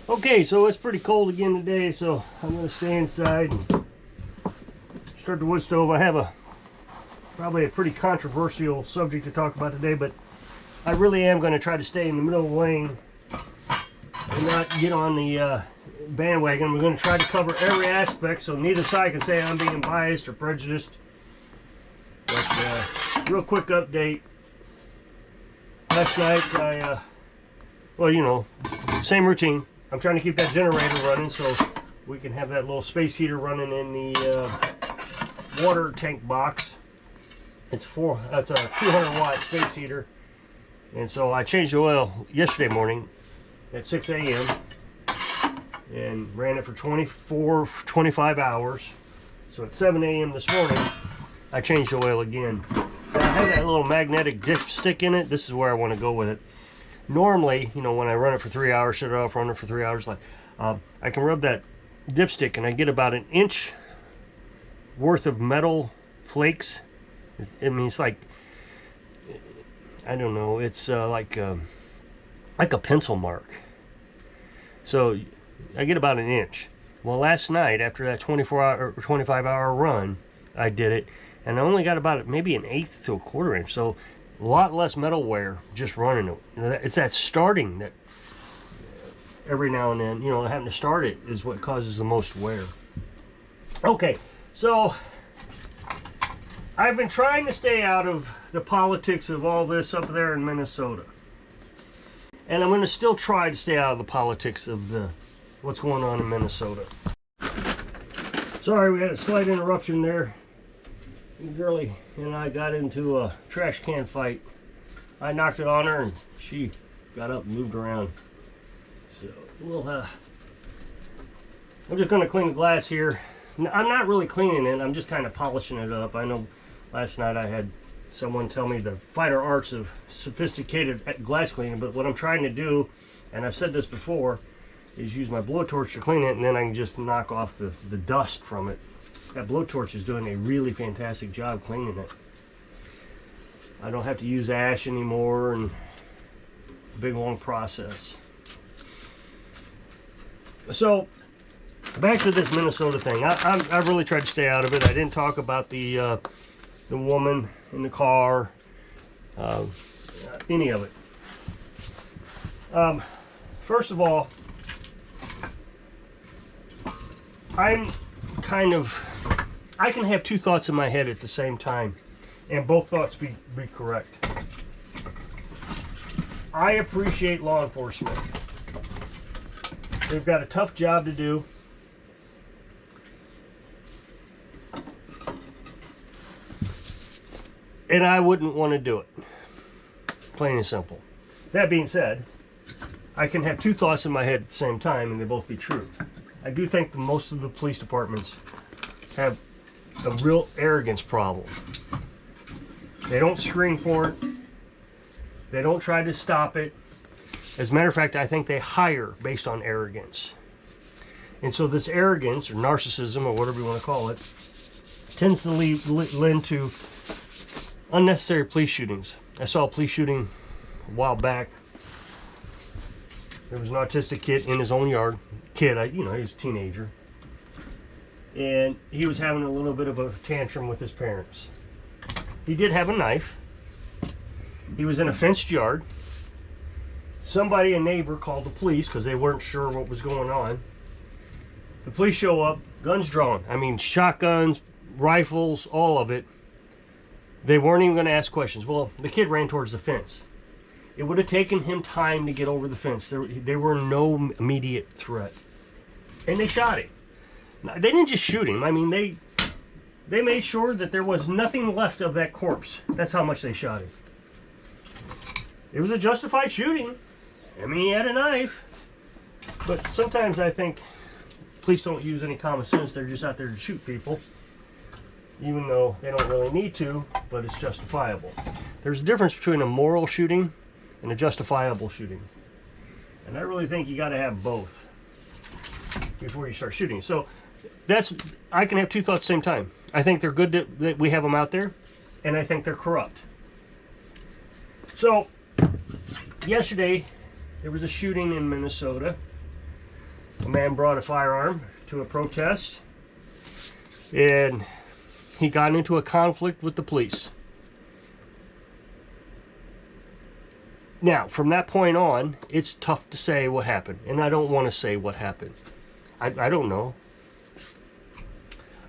Okay, so it's pretty cold again today, so I'm going to stay inside and start the wood stove. I have probably a pretty controversial subject to talk about today, but I really am going to try to stay in the middle of the lane and not get on the bandwagon. We're going to try to cover every aspect so neither side can say I'm being biased or prejudiced. But real quick update. Last night well, you know, same routine. I'm trying to keep that generator running so we can have that little space heater running in the water tank box. It's a 200 watt space heater, and so I changed the oil yesterday morning at 6 a.m. and ran it for 25 hours. So at 7 a.m. this morning I changed the oil again. Now, I have that little magnetic dipstick in it. This is where I want to go with it. Normally, you know, when I run it for 3 hours, shut it off, run it for 3 hours, like I can rub that dipstick and I get about an inch worth of metal flakes. I mean, it's like, I don't know, it's like a pencil mark. So I get about an inch. Well, last night after that 24-hour or 25-hour run, I did it, and I only got about maybe an eighth to a quarter inch. So a lot less metal wear just running it. You know, it's that starting that every now and then, you know, having to start it is what causes the most wear. Okay, so I've been trying to stay out of the politics of all this up there in Minnesota. And I'm going to still try to stay out of the politics of what's going on in Minnesota. Sorry, we had a slight interruption there. Girlie and I got into a trash can fight. I knocked it on her and she got up and moved around. So we'll I'm just going to clean the glass here. I'm not really cleaning it, I'm just kind of polishing it up. I know last night I had someone tell me the finer arts of sophisticated glass cleaning, but what I'm trying to do, and I've said this before, is use my blowtorch to clean it, and then I can just knock off the dust from it. That blowtorch is doing a really fantastic job cleaning it. I don't have to use ash anymore, and a big long process. So back to this Minnesota thing. I really tried to stay out of it. I didn't talk about the woman in the car, any of it. First of all, I can have two thoughts in my head at the same time, and both thoughts be correct. I appreciate law enforcement. They've got a tough job to do. And I wouldn't want to do it. Plain and simple. That being said, I can have two thoughts in my head at the same time and they both be true. I do think that most of the police departments have a real arrogance problem. They don't screen for it. They don't try to stop it. As a matter of fact, I think they hire based on arrogance. And so this arrogance, or narcissism, or whatever you want to call it, tends to lend to unnecessary police shootings. I saw a police shooting a while back. There was an autistic kid in his own yard. He was a teenager. And he was having a little bit of a tantrum with his parents. He did have a knife. He was in a fenced yard. Somebody, a neighbor, called the police because they weren't sure what was going on. The police show up, guns drawn. I mean, shotguns, rifles, all of it. They weren't even going to ask questions. Well, the kid ran towards the fence. It would have taken him time to get over the fence. There were no immediate threat. And they shot him. They didn't just shoot him. I mean, they made sure that there was nothing left of that corpse. That's how much they shot him. It was a justified shooting. I mean, he had a knife. But sometimes I think police don't use any common sense. They're just out there to shoot people. Even though they don't really need to, but it's justifiable. There's a difference between a moral shooting and a justifiable shooting. And I really think you got to have both before you start shooting. So I can have two thoughts at the same time. I think they're good that we have them out there, and I think they're corrupt. So yesterday there was a shooting in Minnesota. A man brought a firearm to a protest, and he got into a conflict with the police. Now, from that point on, it's tough to say what happened, and I don't want to say what happened. I don't know.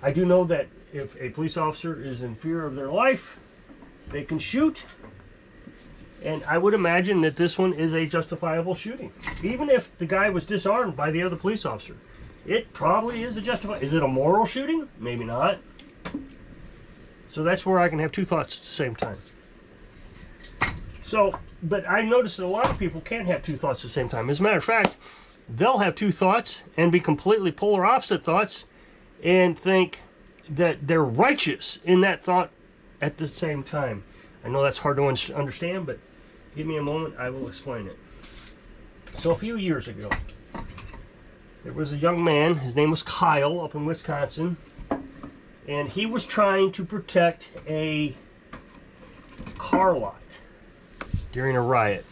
I do know that if a police officer is in fear of their life, they can shoot, and I would imagine that this one is a justifiable shooting. Even if the guy was disarmed by the other police officer, it probably is a justifiable. Is it a moral shooting? Maybe not. So that's where I can have two thoughts at the same time. So, but I noticed that a lot of people can't have two thoughts at the same time. As a matter of fact, they'll have two thoughts and be completely polar opposite thoughts and think that they're righteous in that thought at the same time. I know that's hard to understand, but give me a moment, I will explain it. So a few years ago, there was a young man, his name was Kyle, up in Wisconsin, and he was trying to protect a car lot during a riot.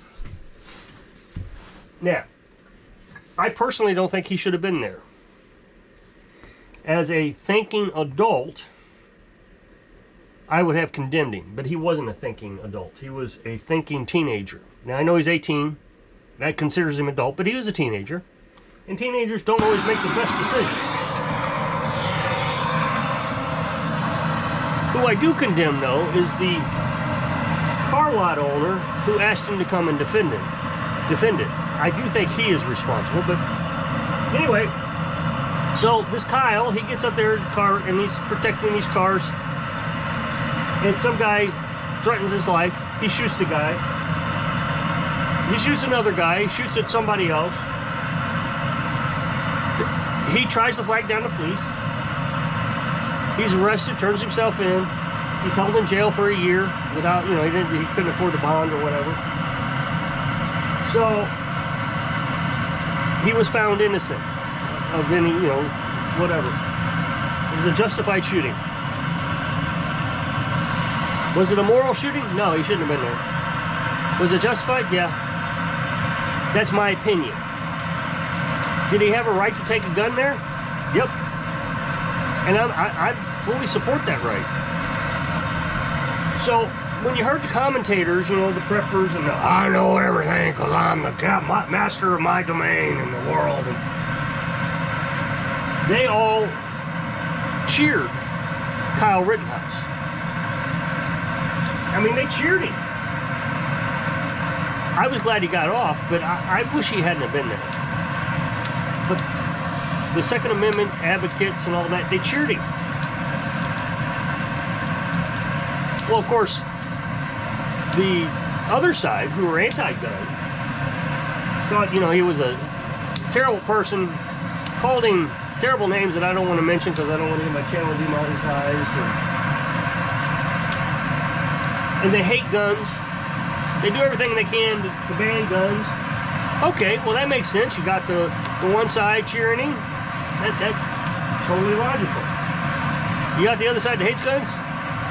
Now, I personally don't think he should have been there. As a thinking adult, I would have condemned him, but he wasn't a thinking adult. He was a thinking teenager. Now, I know he's 18. That considers him adult, but he was a teenager. And teenagers don't always make the best decisions. Who I do condemn, though, is the car lot owner who asked him to come and defend it. I do think he is responsible, but anyway, so this Kyle, he gets up there in the car and he's protecting these cars, and some guy threatens his life. He shoots the guy. He shoots another guy. He shoots at somebody else. He tries to flag down the police. He's arrested, turns himself in. He's held in jail for a year without, he couldn't afford the bond or whatever. So he was found innocent of any, whatever. It was a justified shooting. Was it a moral shooting? No, he shouldn't have been there. Was it justified? Yeah. That's my opinion. Did he have a right to take a gun there? Yep. And I fully support that right. So, when you heard the commentators, the preppers, and I know everything because I'm the master of my domain in the world, and they all cheered Kyle Rittenhouse. I mean, they cheered him. I was glad he got off, but I wish he hadn't have been there. But the Second Amendment advocates and all that, they cheered him. Well, of course, the other side, who were anti-gun, thought, he was a terrible person, called him terrible names that I don't want to mention because I don't want to get my channel demonetized. And they hate guns. They do everything they can to ban guns. Okay, well that makes sense. You got the one side cheering him. That's totally logical. You got the other side that hates guns.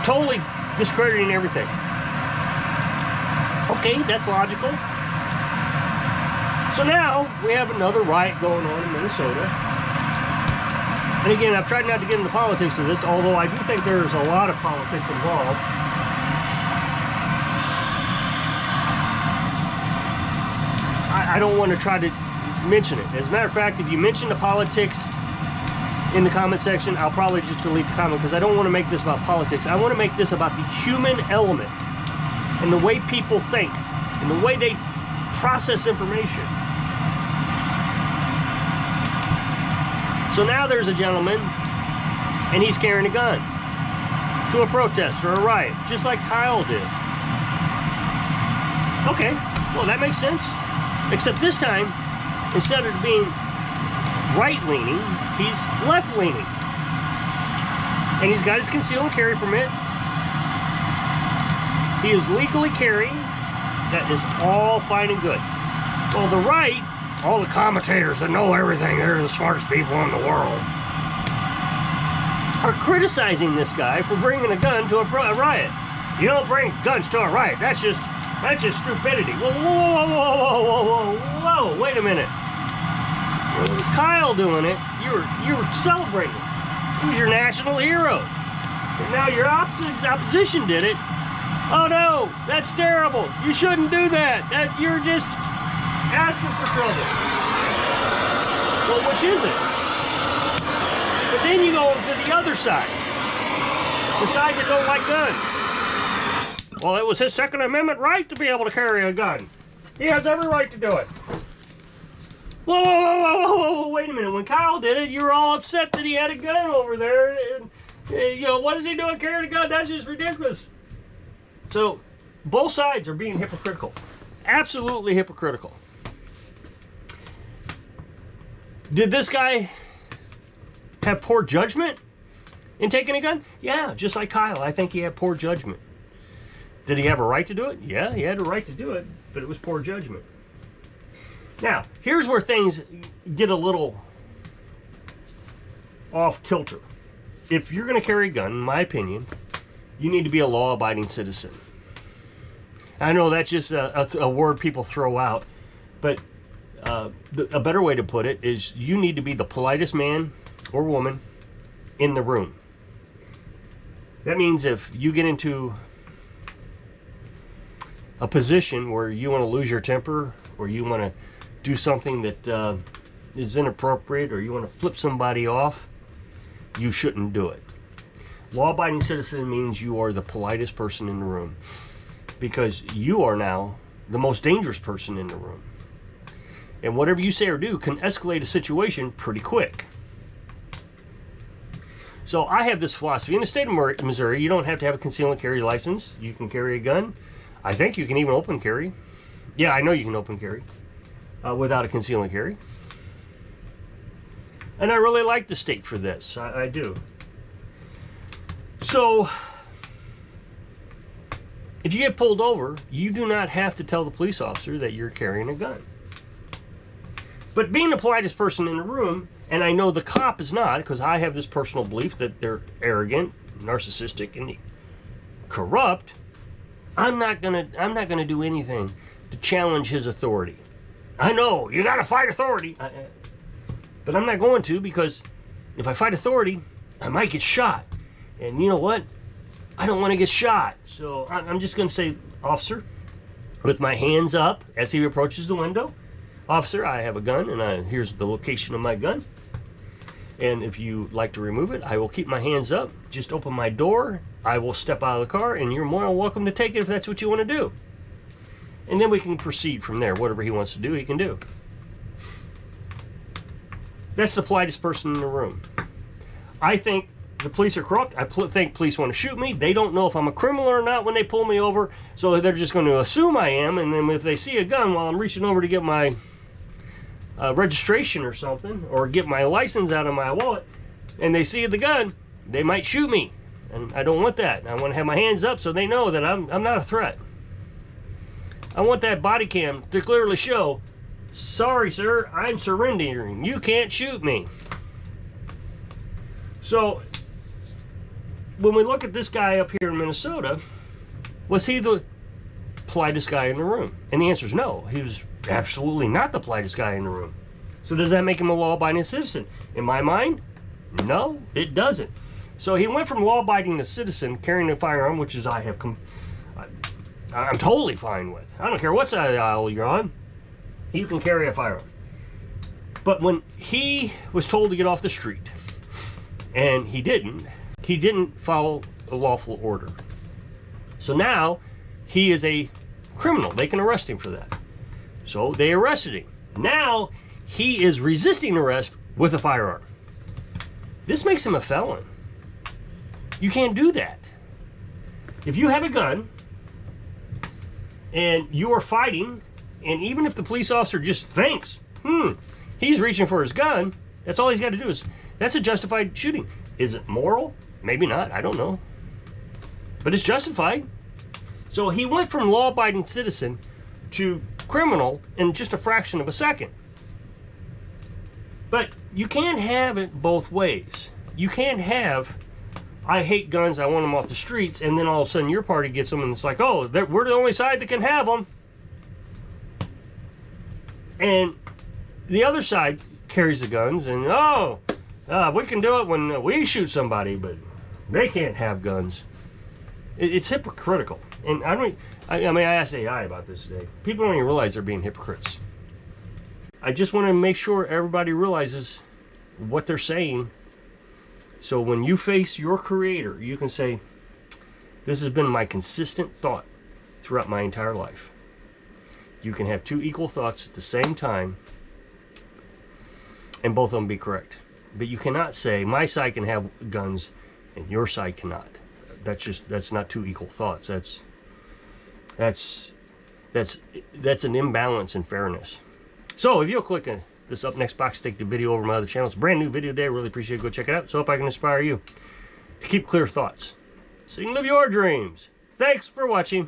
Totally discrediting everything. Okay, that's logical. So now we have another riot going on in Minnesota. And again, I've tried not to get into politics of this, although I do think there's a lot of politics involved. I don't want to try to mention it. As a matter of fact, if you mention the politics in the comment section, I'll probably just delete the comment because I don't want to make this about politics. I want to make this about the human element and the way people think and the way they process information. So now there's a gentleman and he's carrying a gun to a protest or a riot, just like Kyle did. Okay, well that makes sense. Except this time, instead of being right-leaning, he's left-leaning. And he's got his concealed and carry permit. He is legally carrying. That is all fine and good. Well, the right, all the commentators that know everything, they're the smartest people in the world, are criticizing this guy for bringing a gun to a riot. You don't bring guns to a riot. That's just stupidity. Whoa, whoa, whoa, whoa, whoa, whoa, whoa, whoa, wait a minute. Well, it was Kyle doing it. You were celebrating. He was your national hero. And now your opposition did it. Oh no, that's terrible. You shouldn't do that. You're just asking for trouble. Well, which is it? But then you go to the other side. The side that don't like guns. Well, it was his Second Amendment right to be able to carry a gun. He has every right to do it. Whoa, whoa, whoa, whoa, whoa, whoa, wait a minute. When Kyle did it, you were all upset that he had a gun over there. And, you know, what is he doing carrying a gun? That's just ridiculous. So, both sides are being hypocritical. Absolutely hypocritical. Did this guy have poor judgment in taking a gun? Yeah, just like Kyle. I think he had poor judgment. Did he have a right to do it? Yeah, he had a right to do it, but it was poor judgment. Now, here's where things get a little off kilter. If you're going to carry a gun, in my opinion, you need to be a law-abiding citizen. I know that's just a word people throw out, but a better way to put it is you need to be the politest man or woman in the room. That means if you get into a position where you want to lose your temper, or you want to do something that is inappropriate, or you want to flip somebody off, you shouldn't do it. Law-abiding citizen means you are the politest person in the room, because you are now the most dangerous person in the room. And whatever you say or do can escalate a situation pretty quick. So I have this philosophy. In the state of Missouri, you don't have to have a conceal and carry license. You can carry a gun. I think you can even open carry. Yeah, I know you can open carry without a conceal and carry. And I really like the state for this. I do. So, if you get pulled over, you do not have to tell the police officer that you're carrying a gun. But being the politest person in the room, and I know the cop is not, because I have this personal belief that they're arrogant, narcissistic, and corrupt, I'm not gonna do anything to challenge his authority. I know you gotta fight authority, but I'm not going to, because if I fight authority, I might get shot. And you know what? I don't want to get shot. So I'm just going to say, officer, with my hands up as he approaches the window, officer, I have a gun, and here's the location of my gun. And if you like to remove it, I will keep my hands up. Just open my door. I will step out of the car, and you're more than welcome to take it if that's what you want to do. And then we can proceed from there. Whatever he wants to do, he can do. That's the politest person in the room. I think the police are corrupt. I think police want to shoot me. They don't know if I'm a criminal or not when they pull me over, so they're just going to assume I am. And then if they see a gun while I'm reaching over to get my registration or something, or get my license out of my wallet, and they see the gun, they might shoot me. And I don't want that. I want to have my hands up so they know that I'm not a threat. I want that body cam to clearly show, sorry, sir, I'm surrendering. You can't shoot me. So, when we look at this guy up here in Minnesota, was he the politest guy in the room? And the answer is no. He was absolutely not the politest guy in the room. So does that make him a law-abiding citizen? In my mind, no, it doesn't. So he went from law-abiding to citizen, carrying a firearm, which is I'm totally fine with. I don't care what side of the aisle you're on. You can carry a firearm. But when he was told to get off the street, and he didn't follow a lawful order. So now he is a criminal. They can arrest him for that. So they arrested him. Now he is resisting arrest with a firearm. This makes him a felon. You can't do that. If you have a gun and you are fighting, and even if the police officer just thinks, he's reaching for his gun, that's all he's got to do. That's a justified shooting. Is it moral? Maybe not. I don't know. But it's justified. So he went from law-abiding citizen to criminal in just a fraction of a second. But you can't have it both ways. You can't have, I hate guns, I want them off the streets, and then all of a sudden your party gets them and it's like, oh, we're the only side that can have them. And the other side carries the guns, and we can do it when we shoot somebody, but they can't have guns. It's hypocritical. And I asked AI about this today. People don't even realize they're being hypocrites. I just want to make sure everybody realizes what they're saying. So when you face your creator, you can say, this has been my consistent thought throughout my entire life. You can have two equal thoughts at the same time and both of them be correct. But you cannot say my side can have guns and your side cannot. That's not two equal thoughts. That's an imbalance in fairness. So if you'll click this up next box, take the video over to my other channel. It's a brand new video today. I really appreciate it. Go check it out. So I hope I can inspire you to keep clear thoughts so you can live your dreams. Thanks for watching.